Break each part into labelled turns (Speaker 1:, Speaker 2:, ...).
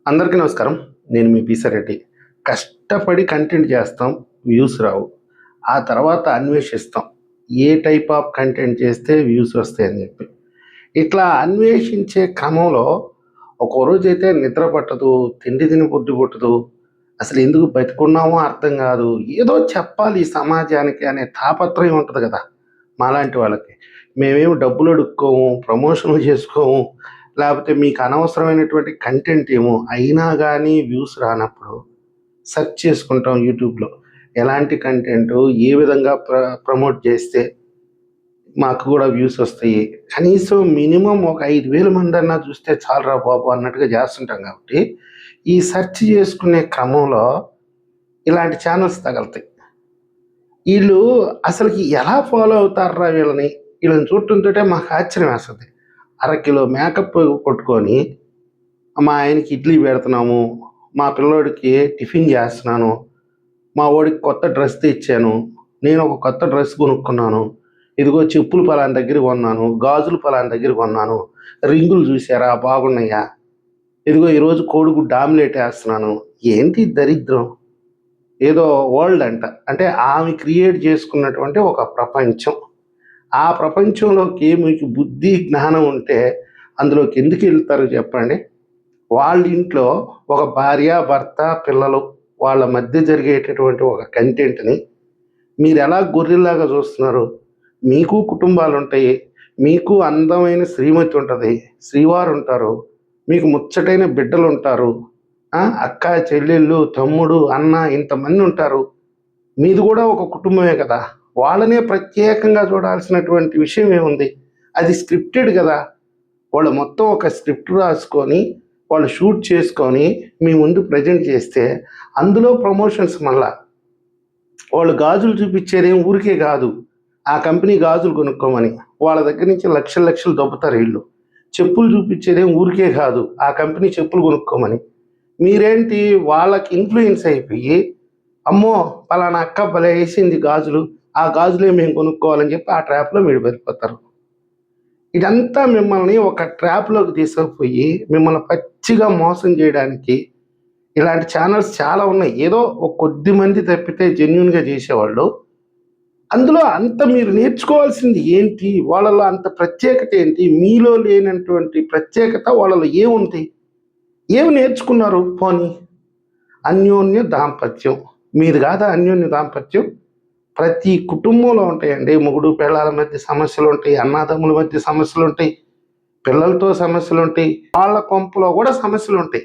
Speaker 1: అందరికీ నమస్కారం. నేను మీ పీసారెడ్డి. కష్టపడి కంటెంట్ చేస్తాం. వ్యూస్ రావు. ఆ తర్వాత అన్వేషిస్తాం. ఏ టైప్ ఆఫ్ కంటెంట్ చేస్తే వ్యూస్ వస్తాయని చెప్పి. ఇట్లా అన్వేషించే క్రమంలో ఒక్కో రోజైతే నిద్ర పట్టదు, తిండి తిని బుద్ధి పుట్టదు. అసలు ఎందుకు బతికున్నామో అర్థం కాదు. ఏదో చెప్పాలి ఈ సమాజానికి అనే తాపత్రయం ఉంటది కదా! మాలాంటి వాళ్ళకి. మేమేమి డబ్బులు అడుక్కోము, ప్రమోషన్‌లు చేసుకోము. లేపోతే మీకు అనవసరమైనటువంటి కంటెంట్ ఏమో అయినా గానీ వ్యూస్ రానప్పుడు సెర్చ్ చేసుకుంటాం యూట్యూబ్‌లో. ఎలాంటి కంటెంటు, ఏ విధంగా ప్రమోట్ చేస్తే మాకు కూడా వ్యూస్ వస్తాయి. కనీసం మినిమమ్ ఒక 5,000 మందన్నా చూస్తే చాలురా బాబు అన్నట్టుగా చేస్తుంటాం కాబట్టి, ఈ సెర్చ్ చేసుకునే క్రమంలో ఇలాంటి ఛానెల్స్ తగలుతాయి. ఈళ్ళు అసలకి ఎలా ఫాలో అవుతార్రా వీళ్ళని? ఈళ్ళని చూడటంతోటే మాకు ఆశ్చర్యమేస్తది. అరకిలో మేకప్ కొట్టుకొని, మా ఆయనకి ఇడ్లీ పెడుతున్నాము, మా పిల్లోడికి టిఫిన్ చేస్తున్నాను, మా వోడికి కొత్త డ్రెస్ తెచ్చాను, నేను ఒక కొత్త డ్రెస్ కొనుక్కున్నాను, ఇదిగో చెప్పులు పలానా దగ్గర కొన్నాను, గాజులు పలానా దగ్గర కొన్నాను, రింగులు చూసారా బాగున్నాయా, ఇదిగో ఈరోజు కోడిగుడ్డు ఆమ్లెట్ వేస్తున్నాను. ఏంటి దరిద్రం? ఏదో వరల్డ్ అంట. అంటే ఆమె క్రియేట్ చేసుకున్నటువంటి ఒక ప్రపంచం. ఆ ప్రపంచంలోకి మీకు బుద్ధి, జ్ఞానం ఉంటే అందులోకి ఎందుకు వెళ్తారు చెప్పండి? వాళ్ళ ఇంట్లో ఒక భార్య, భర్త, పిల్లలు వాళ్ళ మధ్య జరిగేటటువంటి ఒక కంటెంట్‌ని మీరెలా గొర్రెల్లాగా చూస్తున్నారు? మీకు కుటుంబాలుంటాయి. మీకు అందమైన శ్రీమతి ఉంటది. శ్రీవారుంటారు. మీకు ముచ్చటైన బిడ్డలుంటారు. అక్క, చెల్లెళ్ళు, తమ్ముడు, అన్న ఇంతమందుంటారు. మీది కూడా ఒక కుటుంబమే కదా! వాళ్ళనే ప్రత్యేకంగా చూడాల్సినటువంటి విషయం ఏముంది? అది స్క్రిప్టెడ్ కదా! వాళ్ళు మొత్తం ఒక స్క్రిప్ట్ రాసుకొని, వాళ్ళు షూట్ చేసుకొని, మీ ముందు ప్రెజెంట్ చేస్తే, అందులో ప్రమోషన్స్ మళ్ళా. వాళ్ళు గాజులు చూపిచ్చేదేం ఊరికే కాదు. ఆ కంపెనీ గాజులు కొనుక్కోమని. వాళ్ళ దగ్గర నుంచి లక్షలు లక్షలు దొబ్బుతారు ఈళ్ళు. చెప్పులు చూపిచ్చేదేం ఊరికే కాదు. ఆ కంపెనీ చెప్పులు కొనుక్కోమని. మీరేంటి వాళ్ళకి ఇన్‌ఫ్లూయెన్స్ అయిపోయి, అమ్మో! పలానా అక్క భలే ఏసింది గాజులు. ఆ గాజులే మేము కొనుక్కోవాలని చెప్పి ఆ ట్రాప్‌లో మీరు పడిపోతారు. ఇదంతా మిమ్మల్ని ఒక ట్రాప్‌లోకి తీసుకుపోయి, మిమ్మల్ని పచ్చిగా మోసం చేయడానికి ఇలాంటి ఛానెల్స్ చాలా ఉన్నాయి. ఏదో ఒక కొద్ది మంది తప్పితే జెన్యూన్‌గా చేసేవాళ్ళు. అందులో అంత మీరు నేర్చుకోవాల్సింది ఏంటి? వాళ్ళలో అంత ప్రత్యేకత ఏంటి? మీలో లేనటువంటి ప్రత్యేకత వాళ్ళలో ఏముంది? ఏమి నేర్చుకున్నారు పోనీ? అన్యోన్య దాంపత్యం. మీది కాదా అన్యోన్య దాంపత్యం? ప్రతి కుటుంబంలో ఉంటాయండి. మొగుడు పెళ్ళాల మధ్య సమస్యలుంటాయి. అన్నాదమ్ముల మధ్య సమస్యలుంటాయి. పిల్లలతో సమస్యలుంటాయి. వాళ్ళ కొంపలో కూడా సమస్యలుంటాయి.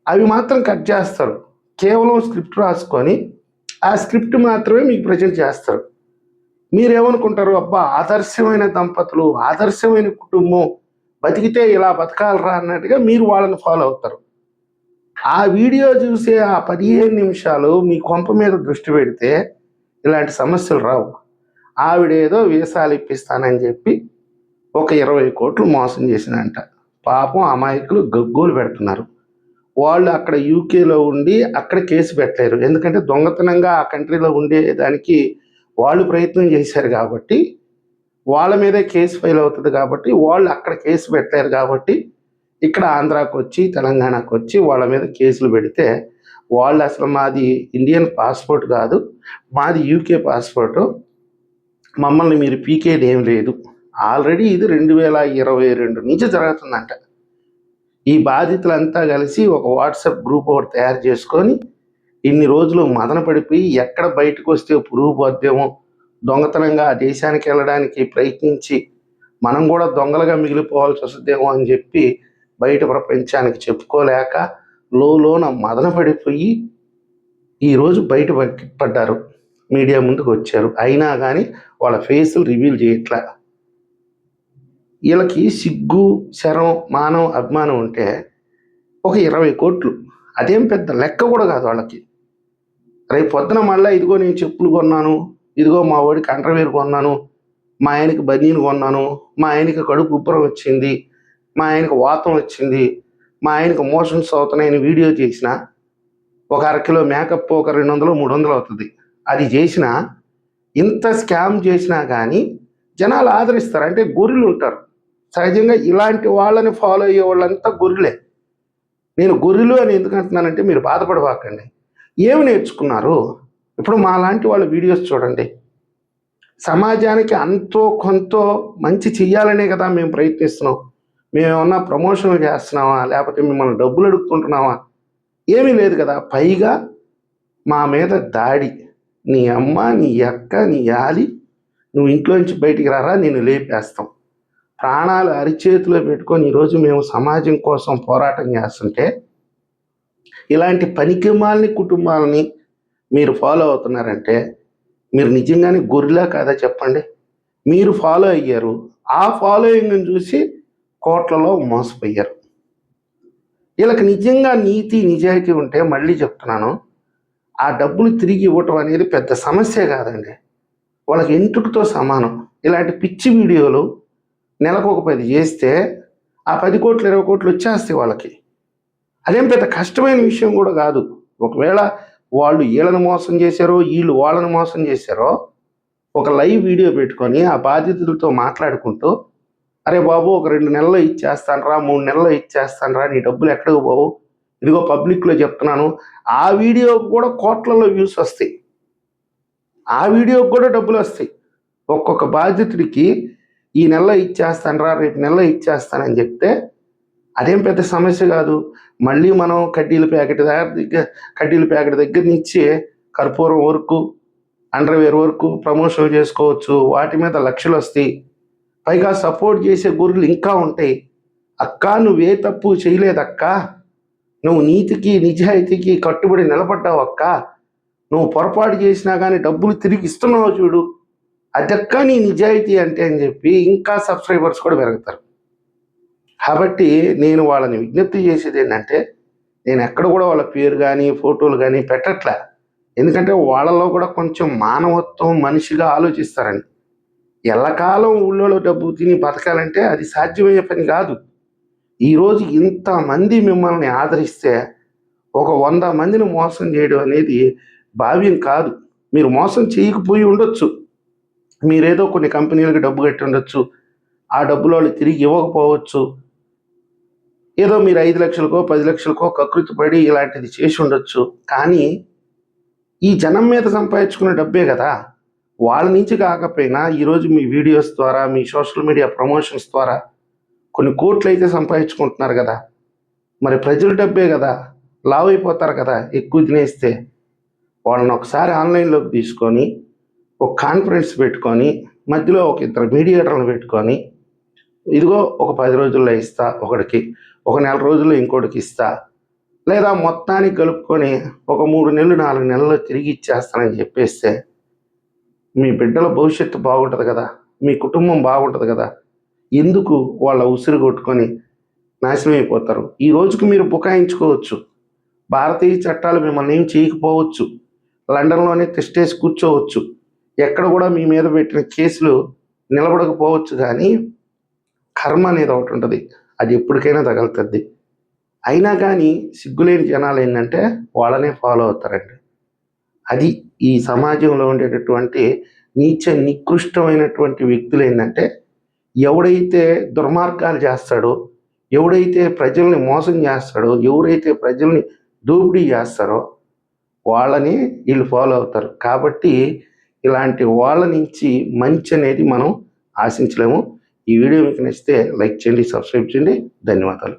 Speaker 1: అవి మాత్రం కట్ చేస్తారు. కేవలం స్క్రిప్ట్ రాసుకొని, ఆ స్క్రిప్ట్ మాత్రమే మీకు ప్రెజెంట్ చేస్తారు. మీరేమనుకుంటారు? అబ్బా! ఆదర్శమైన దంపతులు, ఆదర్శమైన కుటుంబం, బతికితే ఇలా బతకాలిరా అన్నట్టుగా మీరు వాళ్ళని ఫాలో అవుతారు. ఆ వీడియో చూసే ఆ 15 నిమిషాలు మీ కొంప మీద దృష్టి పెడితే ఇలాంటి సమస్యలు రావు. ఆవిడేదో వీసాలు ఇప్పిస్తానని చెప్పి ఒక 20,00,00,000 మోసం చేసిందంట. పాపం అమాయకులు గగ్గోలు పెడుతున్నారు. వాళ్ళు అక్కడ యూకేలో ఉండి అక్కడ కేసు పెట్టలేరు. ఎందుకంటే దొంగతనంగా ఆ కంట్రీలో ఉండేదానికి వాళ్ళు ప్రయత్నం చేశారు కాబట్టి, వాళ్ళ మీదే కేసు ఫైల్ అవుతది కాబట్టి, వాళ్ళు అక్కడ కేసు పెట్టలేరు కాబట్టి, ఇక్కడ ఆంధ్రాకొచ్చి, తెలంగాణకొచ్చి వాళ్ళ మీద కేసులు పెడితే, వాళ్ళు అసలు మాది ఇండియన్ పాస్‌పోర్ట్ కాదు, మాది యూకే పాస్‌పోర్టు. మమ్మల్ని మీరు పీకేదేం లేదు. ఆల్రెడీ ఇది 2022 నుంచి జరుగుతుందంట. ఈ బాధితులంతా కలిసి ఒక వాట్సాప్ గ్రూప్ ఒకటి తయారు చేసుకొని, ఇన్ని రోజులు మదన పడిపోయి ఎక్కడ బయటకొస్తే పురుగు పోద్దేమో, దొంగతనంగా ఆ దేశానికి వెళ్ళడానికి ప్రయత్నించి, మనం కూడా దొంగలుగా మిగిలిపోవాల్సి వస్తదేమో అని చెప్పి బయట ప్రపంచానికి చెప్పుకోలేక లోలోన మదన పడిపోయి ఈరోజు బయట పడ్డారు. మీడియా ముందుకు వచ్చారు. అయినా కానీ వాళ్ళ ఫేసులు రివీల్ చేయట్లా. వీళ్ళకి సిగ్గు, శరం, మానం, అభిమానం ఉంటే ఒక 20,00,00,000 అదేం పెద్ద లెక్క కూడా కాదు వాళ్ళకి. రేపు పొద్దున మళ్ళీ ఇదిగో నేను చెప్పులు కొన్నాను, ఇదిగో మా వాడికి అండర్‌వేర్ కొన్నాను, మా ఆయనకి బనీను కొన్నాను, మా ఆయనకి కడుపు ఉబ్బరం వచ్చింది, మా ఆయనకి వాతం వచ్చింది, మా ఆయనకి మోషన్స్ అవుతున్నాయని వీడియో చేసిన ఒక అరకిలో మేకప్ ఒక 200, 300 అవుతుంది. అది చేసినా ఇంత స్కామ్ చేసినా కానీ జనాలు ఆదరిస్తారు. అంటే గొర్రెలు ఉంటారు. సహజంగా ఇలాంటి వాళ్ళని ఫాలో అయ్యే వాళ్ళంతా గొర్రెలే. నేను గొర్రెలు అని ఎందుకు అంటున్నానంటే మీరు బాధపడబాకండి. ఏమి నేర్చుకున్నారు? ఇప్పుడు మాలాంటి వాళ్ళ వీడియోస్ చూడండి. సమాజానికి అంతో కొంతో మంచి చెయ్యాలనే కదా మేము ప్రయత్నిస్తున్నాం. మేమేమన్నా ప్రమోషన్లు చేస్తున్నామా? లేకపోతే మిమ్మల్ని డబ్బులు అడుగుతుంటున్నామా? ఏమీ లేదు కదా. పైగా మా మీద దాడి. నీ అమ్మ, నీ అక్క, నీ ఆలి నువ్వు ఇంట్లోంచి బయటికి రారా, నిన్ను లేపేస్తాం. ప్రాణాలు అరిచేతిలో పెట్టుకొని ఈరోజు మేము సమాజం కోసం పోరాటం చేస్తుంటే ఇలాంటి పనికిమాలిన కుటుంబాలని మీరు ఫాలో అవుతున్నారంటే మీరు నిజంగానే గొర్రెలా కాదా చెప్పండి. మీరు ఫాలో అయ్యారు. ఆ ఫాలోయింగ్ని చూసి కోట్లలో మోసపోయారు. వీళ్ళకి నిజంగా నీతి నిజాయితీ ఉంటే మళ్ళీ చెప్తున్నాను, ఆ డబ్బులు తిరిగి ఇవ్వటం అనేది పెద్ద సమస్య కాదండి. వాళ్ళకి ఎంటుకతో సమానం. ఇలాంటి పిచ్చి వీడియోలు నెలకు ఒక 10 చేస్తే ఆ 10 కోట్లు 20 కోట్లు వచ్చేస్తాయి వాళ్ళకి. అదేం పెద్ద కష్టమైన విషయం కూడా కాదు. ఒకవేళ వాళ్ళు వీళ్ళని మోసం చేశారో, వీళ్ళు వాళ్ళని మోసం చేశారో, ఒక లైవ్ వీడియో పెట్టుకొని ఆ బాధితులతో మాట్లాడుకుంటూ, అరే బాబు ఒక 2 నెలల్లో ఇచ్చేస్తానురా, 3 నెలల్లో ఇచ్చేస్తానురా, నీ డబ్బులు ఎక్కడికి పోవు, ఇదిగో పబ్లిక్లో చెప్తున్నాను. ఆ వీడియోకి కూడా కోట్లలో వ్యూస్ వస్తాయి. ఆ వీడియోకి కూడా డబ్బులు వస్తాయి. ఒక్కొక్క బాధితుడికి ఈ నెలలో ఇచ్చేస్తానురా, రేపు నెలలో ఇచ్చేస్తానని చెప్తే అదేం పెద్ద సమస్య కాదు. మళ్ళీ మనం కడ్డీల ప్యాకెట్ దగ్గర నుంచి కర్పూరం వరకు, అండర్వేర్ వరకు ప్రమోషన్ చేసుకోవచ్చు. వాటి మీద లక్షలు వస్తాయి. పైగా సపోర్ట్ చేసే గొర్రెలు ఇంకా ఉంటాయి. అక్క నువ్వే తప్పు చేయలేదక్క, నువ్వు నీతికి నిజాయితీకి కట్టుబడి నిలబడ్డావు అక్క, నువ్వు పొరపాటు చేసినా కానీ డబ్బులు తిరిగి ఇస్తున్నావు చూడు, అదక్క నీ నిజాయితీ అంటే అని చెప్పి ఇంకా సబ్స్క్రైబర్స్ కూడా పెరుగుతారు. కాబట్టి నేను వాళ్ళని విజ్ఞప్తి చేసేది ఏంటంటే, నేను ఎక్కడ కూడా వాళ్ళ పేరు కానీ ఫోటోలు కానీ పెట్టట్లే. ఎందుకంటే వాళ్ళలో కూడా కొంచెం మానవత్వం, మనిషిగా ఆలోచిస్తారని. ఎల్లకాలం ఊళ్ళో డబ్బు తిని బతకాలంటే అది సాధ్యమయ్యే పని కాదు. ఈరోజు ఇంతమంది మిమ్మల్ని ఆదరిస్తే ఒక 100 మందిని మోసం చేయడం అనేది భావ్యం కాదు. మీరు మోసం చేయకపోయి ఉండొచ్చు. మీరేదో కొన్ని కంపెనీలకు డబ్బు కట్టి ఉండొచ్చు. ఆ డబ్బులు వాళ్ళు తిరిగి ఇవ్వకపోవచ్చు. ఏదో మీరు 5 లక్షలకో 10 లక్షలకో కకృతి పడి ఇలాంటిది చేసి ఉండొచ్చు. కానీ ఈ జనం మీద సంపాదించుకున్న డబ్బే కదా. వాళ్ళ నుంచి కాకపోయినా ఈరోజు మీ వీడియోస్ ద్వారా, మీ సోషల్ మీడియా ప్రమోషన్స్ ద్వారా కొన్ని కోట్లు అయితే సంపాదించుకుంటున్నారు కదా. మరి ప్రజల డబ్బే కదా, లావ్ అయిపోతారు కదా ఎక్కువ తినేస్తే. వాళ్ళని ఒకసారి ఆన్లైన్లోకి తీసుకొని ఒక కాన్ఫరెన్స్ పెట్టుకొని మధ్యలో ఒక 2 మీడియేటర్లను పెట్టుకొని, ఇదిగో ఒక 10 రోజుల్లో ఇస్తా ఒకడికి, ఒక నెల రోజుల్లో ఇంకోటికి ఇస్తా, లేదా మొత్తానికి కలుపుకొని ఒక 3 నెలలు 4 నెలల్లో తిరిగి ఇచ్చేస్తానని చెప్పేస్తే మీ బిడ్డల భవిష్యత్తు బాగుంటుంది కదా, మీ కుటుంబం బాగుంటుంది కదా. ఎందుకు వాళ్ళ ఉసిరు కొట్టుకొని నాశనం అయిపోతారు? ఈ రోజుకి మీరు బుకాయించుకోవచ్చు. భారతీయ చట్టాలు మిమ్మల్ని ఏం చేయకపోవచ్చు. లండన్లోనే టెస్టేసి కూర్చోవచ్చు. ఎక్కడ కూడా మీ మీద పెట్టిన కేసులు నిలబడకపోవచ్చు. కానీ కర్మ అనేది ఒకటి ఉంటుంది, అది ఎప్పటికైనా తగులుతుంది. అయినా కానీ సిగ్గులేని జనాలు ఏంటంటే వాళ్ళనే ఫాలో అవుతారండి. అది ఈ సమాజంలో ఉండేటటువంటి నికృష్టమైనటువంటి వ్యక్తులు ఏంటంటే, ఎవడైతే దుర్మార్గాలు చేస్తాడో, ఎవడైతే ప్రజల్ని మోసం చేస్తాడో, ఎవరైతే ప్రజల్ని దోపిడీ చేస్తారో వాళ్ళని వీళ్ళు ఫాలో అవుతారు. కాబట్టి ఇలాంటి వాళ్ళ నుంచి మంచి అనేది మనం ఆశించలేము. ఈ వీడియో మీకు నచ్చితే లైక్ చేయండి, సబ్స్క్రైబ్ చేయండి. ధన్యవాదాలు.